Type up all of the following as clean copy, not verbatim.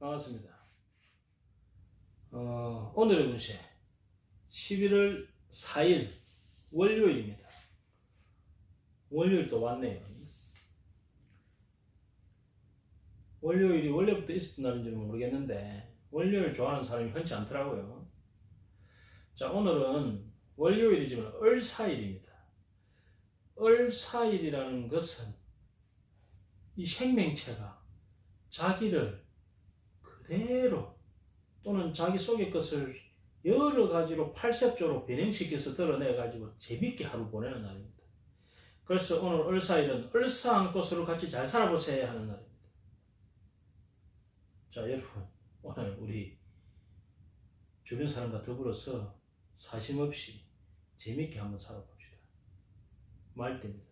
반갑습니다. 오늘의 운세 11월 4일 월요일입니다. 월요일 또 왔네요. 월요일이 원래부터 있었던 날인지는 모르겠는데 월요일 좋아하는 사람이 흔치 않더라고요. 자, 오늘은 월요일이지만 을사일입니다. 을사일이라는 것은 이 생명체가 자기를 그대로 또는 자기 속의 것을 여러 가지로 팔색조로 변형시켜서 드러내가지고 재밌게 하루 보내는 날입니다. 그래서 오늘 을사일은 을사한 것으로 같이 잘 살아보세요 하는 날입니다. 자, 여러분, 오늘 우리 주변 사람과 더불어서 사심없이 재밌게 한번 살아봅시다. 말띠입니다.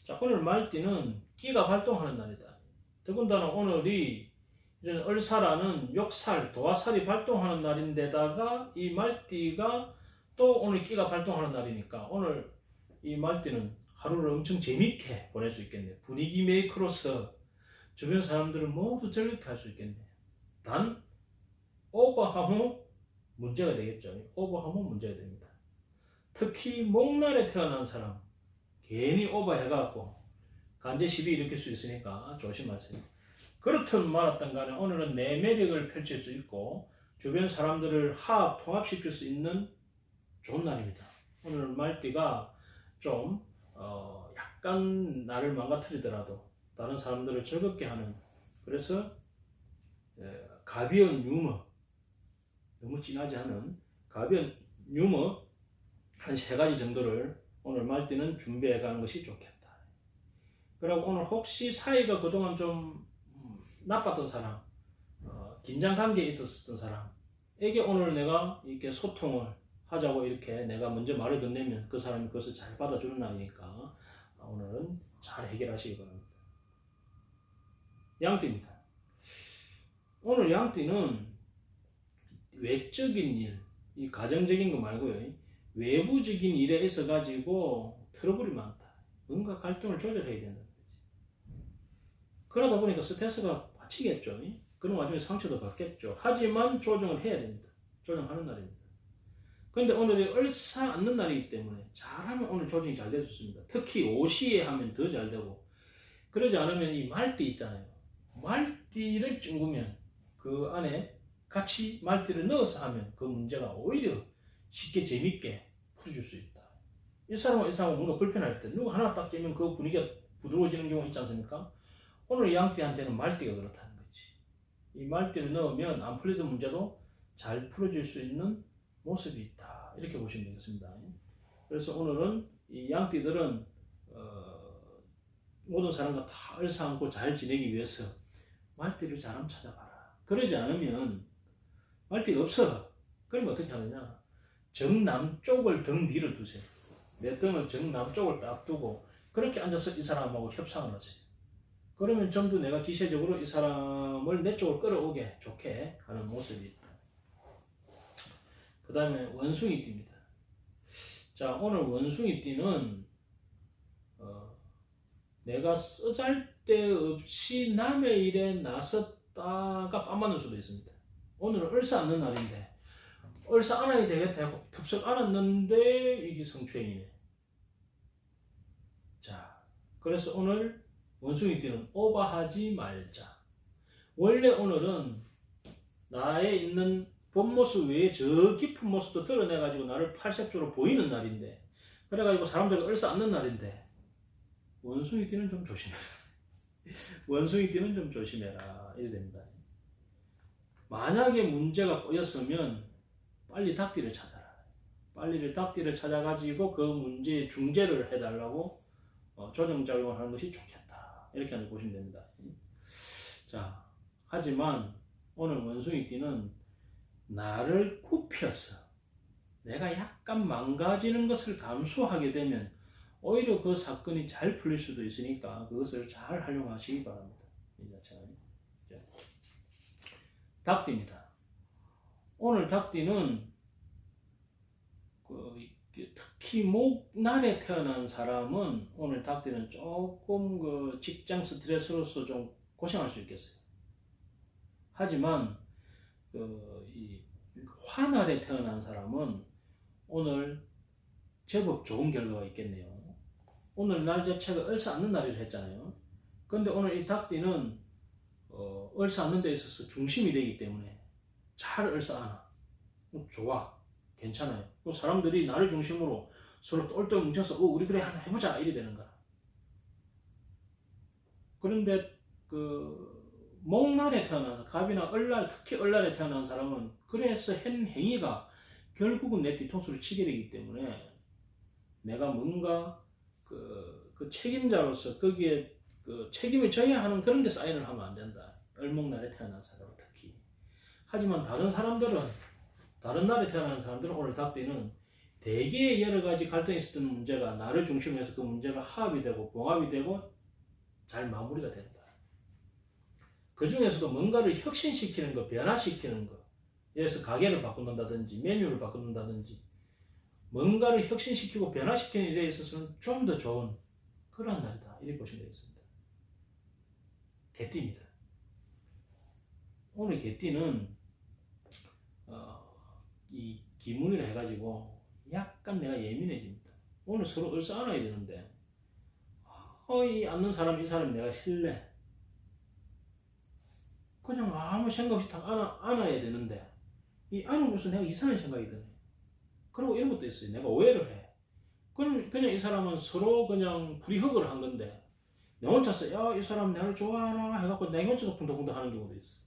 자, 오늘 말띠는 끼가 발동하는 날이다. 더군다나 오늘이 이런 을사라는 욕살, 도화살이 발동하는 날인데다가 이 말띠가 또 오늘 끼가 발동하는 날이니까 오늘 이 말띠는 하루를 엄청 재밌게 보낼 수 있겠네요. 분위기 메이커로서 주변 사람들을 모두 즐겁게 할 수 있겠네요. 단 오버하면 문제가 되겠죠. 오버하면 문제가 됩니다. 특히 목날에 태어난 사람 괜히 오버해갖고 간제 시비 일으킬 수 있으니까 조심하세요. 그렇든 말았든 간에 오늘은 내 매력을 펼칠 수 있고 주변 사람들을 통합시킬 수 있는 좋은 날입니다. 오늘 말띠가 좀 약간 나를 망가뜨리더라도 다른 사람들을 즐겁게 하는, 그래서 가벼운 유머, 너무 진하지 않은 가벼운 유머 한 3가지 정도를 오늘 말띠는 준비해 가는 것이 좋겠다. 그리고 오늘 혹시 사이가 그동안 좀 나빴던 사람, 긴장 관계에 있었던 사람에게 오늘 내가 이렇게 소통을 하자고 이렇게 내가 먼저 말을 건네면 그 사람이 그것을 잘 받아주는 날이니까 오늘은 잘 해결하시기 바랍니다. 양띠입니다. 오늘 양띠는 외적인 일, 이 가정적인 거 말고요, 외부적인 일에 있어 가지고 트러블이 많다. 뭔가 갈등을 조절해야 된다. 그러다 보니까 스트레스가 받치겠죠. 그런 와중에 상처도 받겠죠. 하지만 조정을 해야 됩니다. 조정하는 날입니다. 그런데 오늘이 을사 않는 날이기 때문에 잘하면 오늘 조정이 잘 되었습니다. 특히 오시에 하면 더 잘 되고, 그러지 않으면 이 말띠 있잖아요. 말띠를 찡구면 그 안에 같이 말띠를 넣어서 하면 그 문제가 오히려 쉽게 재밌게 풀어줄 수 있다. 이 사람은 뭔가 불편할 때 누구 하나 딱 째면 그 분위기가 부드러워지는 경우가 있지 않습니까? 오늘 양띠한테는 말띠가 그렇다는 거지. 이 말띠를 넣으면 안 풀리던 문제도 잘 풀어질 수 있는 모습이 있다. 이렇게 보시면 되겠습니다. 그래서 오늘은 이 양띠들은 모든 사람과 다 을사안고 잘 지내기 위해서 말띠를 잘 한번 찾아봐라. 그러지 않으면 말띠가 없어. 그러면 어떻게 하느냐? 정남쪽을 등 뒤를 두세요. 내 등을 정남쪽을 딱 두고 그렇게 앉아서 이 사람하고 협상을 하세요. 그러면 좀 더 내가 기세적으로 이 사람을 내 쪽으로 끌어오게 좋게 하는 모습이 있다. 그 다음에 원숭이띠입니다. 자, 오늘 원숭이띠는 내가 쓰잘데없이 남의 일에 나섰다가 빰 맞는 수도 있습니다. 오늘은 을사 않는 날인데 을사 안아야 되겠다 하고 덥석 안았는데 이게 성추행이네. 자, 그래서 오늘 원숭이띠는 오버하지 말자. 원래 오늘은 나의 있는 본 모습 외에 저 깊은 모습도 드러내가지고 나를 팔색조로 보이는 날인데, 그래가지고 사람들이 을사 않는 날인데 원숭이띠는 좀 조심해라. 원숭이띠는 좀 조심해라. 이래 됩니다. 만약에 문제가 꼬였으면 빨리 닭띠를 찾아라. 빨리 닭띠를 찾아가지고 그 문제의 중재를 해달라고 조정작용을 하는 것이 좋겠다. 이렇게 보시면 됩니다. 자, 하지만 오늘 원숭이띠는 나를 굽혀서 내가 약간 망가지는 것을 감수하게 되면 오히려 그 사건이 잘 풀릴 수도 있으니까 그것을 잘 활용하시기 바랍니다. 닭띠입니다. 오늘 닭띠는 특히 목날에 태어난 사람은 오늘 닭띠는 조금 직장 스트레스로서 좀 고생할 수 있겠어요. 하지만 이 화날에 태어난 사람은 오늘 제법 좋은 결과가 있겠네요. 오늘 날 자체가 을사앉는 날이라 했잖아요. 근데 오늘 이 닭띠는 을사앉는 데 있어서 중심이 되기 때문에 잘 을사하나. 좋아. 괜찮아요. 사람들이 나를 중심으로 서로 똘똘 뭉쳐서 우리 그래 하나 해보자 이래 되는 거야. 그런데 목날에 태어난 갑이나 을날, 특히 을날에 태어난 사람은 그래서 한 행위가 결국은 내 뒤통수를 치게 되기 때문에 내가 뭔가 그 책임자로서 거기에 책임을 져야 하는 그런 데 사인을 하면 안 된다. 을목날에 태어난 사람은 특히. 하지만 다른 사람들은, 다른 날에 태어난 사람들은 오늘 닭띠는 대개 여러 가지 갈등이 있었던 문제가 나를 중심으로 해서 그 문제가 합이 되고 봉합이 되고 잘 마무리가 된다. 그 중에서도 뭔가를 혁신시키는 거, 변화시키는 거, 예를 들어서 가게를 바꾼다든지 메뉴를 바꾼다든지 뭔가를 혁신시키고 변화시키는 일에 있어서는 좀 더 좋은 그런 날이다. 이렇게 보시면 되겠습니다. 개띠입니다. 오늘 개띠는 이 기문이라 해가지고 약간 내가 예민해집니다. 오늘 서로 을사안아야 되는데 이 앉는 사람 이 사람 내가 신뢰 그냥 아무 생각 없이 다 안아야 되는데 이 안으면서 내가 이상한 생각이 드네. 그리고 이런 것도 있어요. 내가 오해를 해. 그냥 이 사람은 서로 그냥 불이허그를 한 건데 내 혼자서 야 이 사람 나를 좋아하나 해갖고 내 혼자서 쿵덕쿵덕 하는 경우도 있어.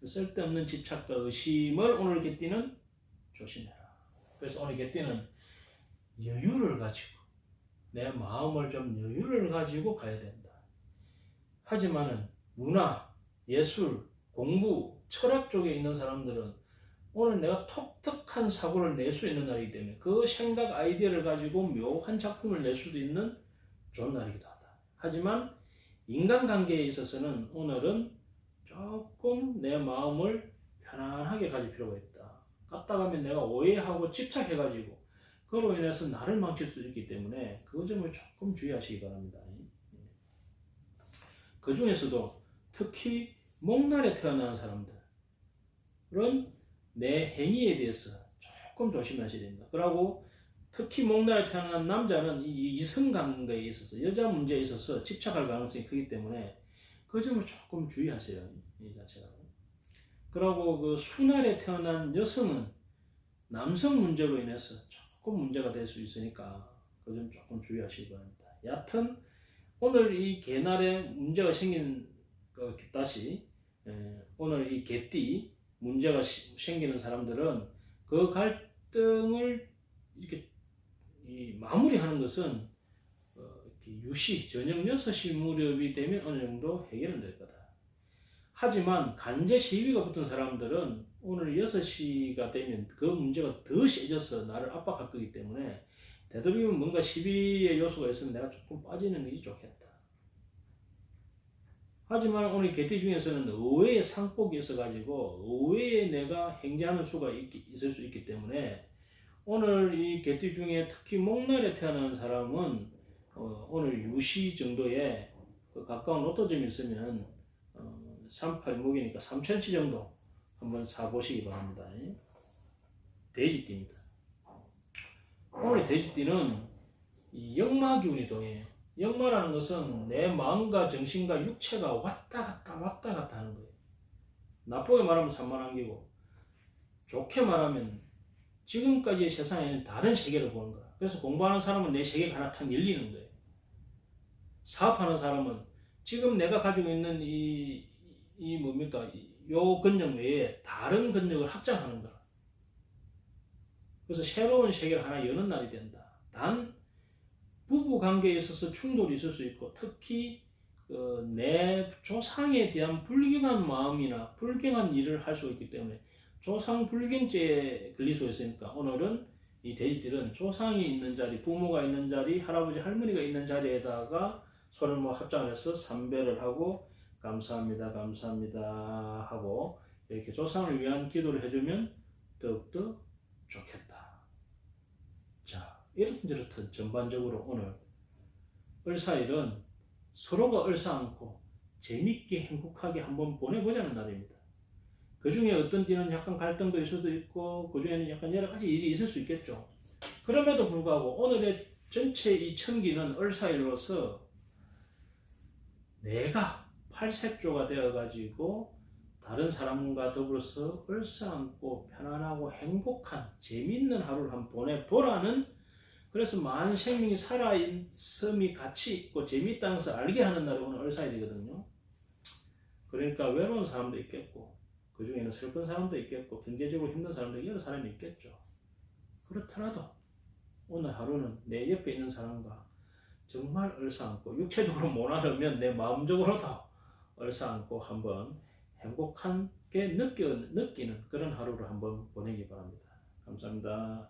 쓸데없는 집착과 의심을 오늘 개띠는 조심해라. 그래서 오늘 개띠는 여유를 가지고 내 마음을 좀 여유를 가지고 가야 된다. 하지만은 문화, 예술, 공부, 철학 쪽에 있는 사람들은 오늘 내가 독특한 사고를 낼 수 있는 날이기 때문에 그 생각 아이디어를 가지고 묘한 작품을 낼 수도 있는 좋은 날이기도 하다. 하지만 인간관계에 있어서는 오늘은 조금 내 마음을 편안하게 가질 필요가 있다. 갔다 가면 내가 오해하고 집착해가지고 그로 인해서 나를 망칠 수 있기 때문에 그 점을 조금 주의하시기 바랍니다. 그 중에서도 특히 목날에 태어난 사람들은 내 행위에 대해서 조금 조심하셔야 됩니다. 그리고 특히 목날에 태어난 남자는 이성관계에 있어서 여자 문제에 있어서 집착할 가능성이 크기 때문에 그 점을 조금 주의하세요. 이 자체가. 그리고 그 수날에 태어난 여성은 남성 문제로 인해서 조금 문제가 될 수 있으니까 그 점 조금 주의하시기 바랍니다. 여하튼 오늘 이 개날에 문제가 생긴 다시 오늘 이 개띠 문제가 생기는 사람들은 그 갈등을 이렇게 마무리하는 것은 유시 저녁 6시 무렵이 되면 어느 정도 해결은 될 거다. 하지만 간제 시비가 붙은 사람들은 오늘 6시가 되면 그 문제가 더 세져서 나를 압박할 거기 때문에 되도록이면 뭔가 시비의 요소가 있으면 내가 조금 빠지는 것이 좋겠다. 하지만 오늘 개띠 중에서는 의외의 상복이 있어가지고 의외에 내가 행제하는 수가 있을 수 있기 때문에 오늘 이 개띠 중에 특히 목날에 태어난 사람은 오늘 유시 정도에 가까운 로또점이 있으면 38목이니까 3천치 정도 한번 사보시기 바랍니다. 돼지띠입니다. 오늘 돼지띠는 이 역마기운이 동해요. 역마라는 것은 내 마음과 정신과 육체가 왔다 갔다 하는 거예요. 나쁘게 말하면 산만한기고 좋게 말하면 지금까지의 세상에는 다른 세계를 보는 거야. 그래서 공부하는 사람은 내 세계가 하나 탁 열리는 거예요. 사업하는 사람은 지금 내가 가지고 있는 요 근력 외에 다른 근력을 확장하는 거야. 그래서 새로운 세계를 하나 여는 날이 된다. 단 부부 관계에 있어서 충돌이 있을 수 있고 특히 내 조상에 대한 불경한 마음이나 불경한 일을 할 수 있기 때문에 조상 불경죄에 걸릴 수 있으니까 오늘은 이 돼지들은 조상이 있는 자리, 부모가 있는 자리, 할아버지 할머니가 있는 자리에다가 손을 합장을 해서 삼배를 하고 감사합니다 하고 이렇게 조상을 위한 기도를 해주면 더욱더 좋겠다. 자, 이렇든 저렇든 전반적으로 오늘 을사일은 서로가 을사 않고 재밌게 행복하게 한번 보내보자는 날입니다. 그 중에 어떤 때는 약간 갈등도 있을 수도 있고, 그 중에는 약간 여러 가지 일이 있을 수 있겠죠. 그럼에도 불구하고 오늘의 전체 이 천기는 을사일로서 내가 팔색조가 되어가지고 다른 사람과 더불어서 얼싸안고 편안하고 행복한 재미있는 하루를 한번 보내보라는, 그래서 많은 생명이 살아있음이 가치 있고 재미있다는 것을 알게 하는 날이 오늘 을사일이거든요. 그러니까 외로운 사람도 있겠고, 그 중에는 슬픈 사람도 있겠고, 경제적으로 힘든 사람도 여러 사람이 있겠죠. 그렇더라도 오늘 하루는 내 옆에 있는 사람과 정말 얼싸안고, 육체적으로 못 안으면 내 마음적으로도 얼싸안고 한번 행복하게 느끼는 그런 하루를 한번 보내기 바랍니다. 감사합니다.